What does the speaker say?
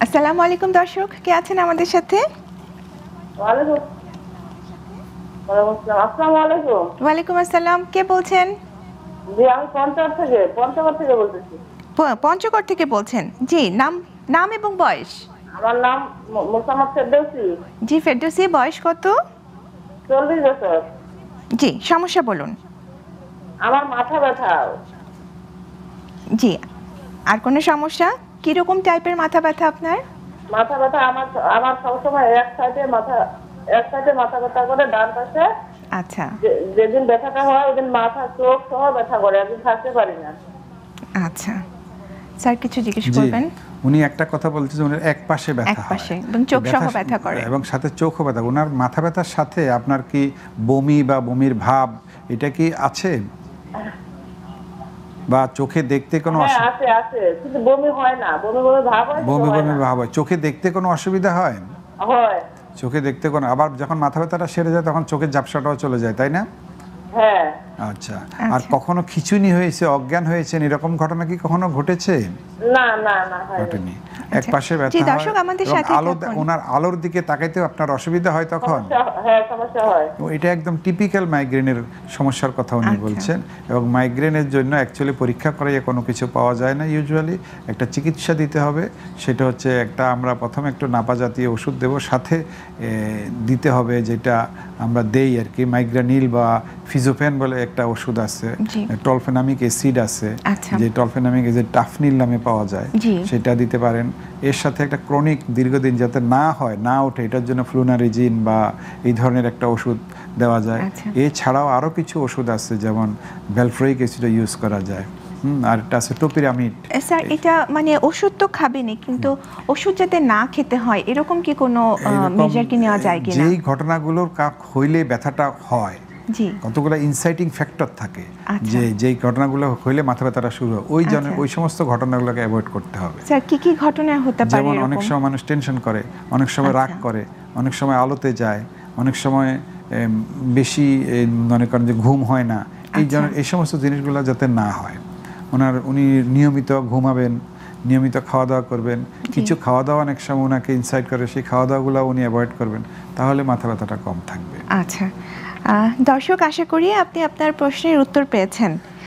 আসসালামু আলাইকুম দর্শক, কে আছেন আমাদের সাথে? ওয়ালাইকুম আসসালাম, কে বলছেন? জি, আমি পঞ্চগড় থেকে বলতেছি। পঞ্চগড় থেকে বলছেন? জি, নাম নাম এবং বয়স। আমার নাম মোসাম্মদ ফেরদৌসী। জি ফেরদৌসী, বয়স কত? 40 বছর। জি, সমস্যা বলুন। আমার মাথা ব্যথা। জি, আর কোনো সমস্যা? কিরকম টাইপের মাথা ব্যথা আপনার? মাথা ব্যথা আমার আমার সবসময় এক সাইডে মাথা ব্যথা করে, ডান পাশে। আচ্ছা যেদিন ব্যথাটা হয় ওইদিন মাথা চোখ সহ ব্যথা করে, একদিন থাকতে পারি না। আচ্ছা, স্যার কিছু জিজ্ঞেস জি, করবেন? উনি একটা কথা বলতেছেন, উনি এক পাশে ব্যথা এক পাশে হয় এবং চোখ সহ ব্যথা করে এবং সাথে চোখও ব্যথা। ওনার মাথা ব্যথার সাথে আপনার কি বমি বা বমির ভাব এটা কি আছে, বা চোখে দেখতে কোনো হ্যাঁ, আছে, কিন্তু বমি হয় না, বমি ভাব হয়, বমি ভাব হয়, চোখে দেখতে কোনো অসুবিধা হয়? হয়। চোখে দেখতে কোনো, আবার যখন মাথা ব্যথাটা সেরে যায় তখন চোখের ঝাপসাটাও চলে যায়, তাই না? হ্যাঁ। আচ্ছা, আর কখনো খিঁচুনি হয়েছে, অজ্ঞান হয়েছেন, এরকম ঘটনা কি কখনো ঘটেছে? না, ঘটেনি। এক পাশে ব্যথা জি হয় দর্শক আমাদের এবং সাথে ওনার আলোর দিকে তাকাইতেও আপনার অসুবিধা হয় তখন? সমস্যা হয়। এটা একদম টিপিক্যাল মাইগ্রেনের সমস্যার কথা উনি বলছেন। এবং মাইগ্রেনের জন্য অ্যাকচুয়ালি পরীক্ষা করাইয়ে কোনো কিছু পাওয়া যায় না, ইউজুয়ালি একটা চিকিৎসা দিতে হবে। সেটা হচ্ছে আমরা প্রথমে একটু নাপা জাতীয় ওষুধ দেব, সাথে দিতে হবে যেটা আমরা দেই আর কি, মাইগ্রানিল বা ফিজোফেন বলে একটা ওষুধ আছে, টলফেনামিক অ্যাসিড আছে, যে টলফেনামিক অ্যাসিড টাফনিল নামে পাওয়া যায়, সেটা দিতে পারেন। এর সাথে একটা ক্রনিক দীর্ঘদিন যাতে না ওঠে, এটার জন্য ফ্লুনারিজিন বা এই ধরনের একটা ওষুধ দেওয়া যায়। এছাড়াও আরও কিছু ওষুধ আছে, যেমন ভ্যালফ্রোইক অ্যাসিড ইউজ করা যায়, আর এটা আছে টোপিরামিড। স্যার এটা মানে ওষুধ তো খাবেনই, কিন্তু ওষুধ যাতে না খেতে হয় এরকম কি কোনো মেজার কি নেওয়া যায় কিনা? যেই ঘটনাগুলোর হইলে ব্যথাটা হয়, জি, কতগুলো ইনসাইটিং ফ্যাক্টর থাকে, যেই ঘটনাগুলো হইলে মাথা ব্যথাটা শুরু হয়, ওই সমস্ত ঘটনাগুলোকে অ্যাভয়েড করতে হবে। স্যার কি ঘটনা হতে পারে? যেমন অনেক সময় মানুষ টেনশন করে, অনেক সময় রাগ করে, অনেক সময় আলোতে যায়, অনেক সময় বেশি মনে করেন যে ঘুম হয় না, এই সমস্ত জিনিসগুলো যাতে না হয়। উনি নিয়মিত ঘুমাবেন, নিয়মিত খাওয়া দাওয়া করবেন। কিছু খাওয়া দাওয়া অনেক সময় ওনাকে ইনসাইট করে, সেই খাওয়া দাওয়াগুলো উনি অ্যাভয়েড করবেন, তাহলে মাথা ব্যথাটা কম থাকবে। আচ্ছা দর্শক, আশা করি আপনি আপনার প্রশ্নের উত্তর পেয়েছেন।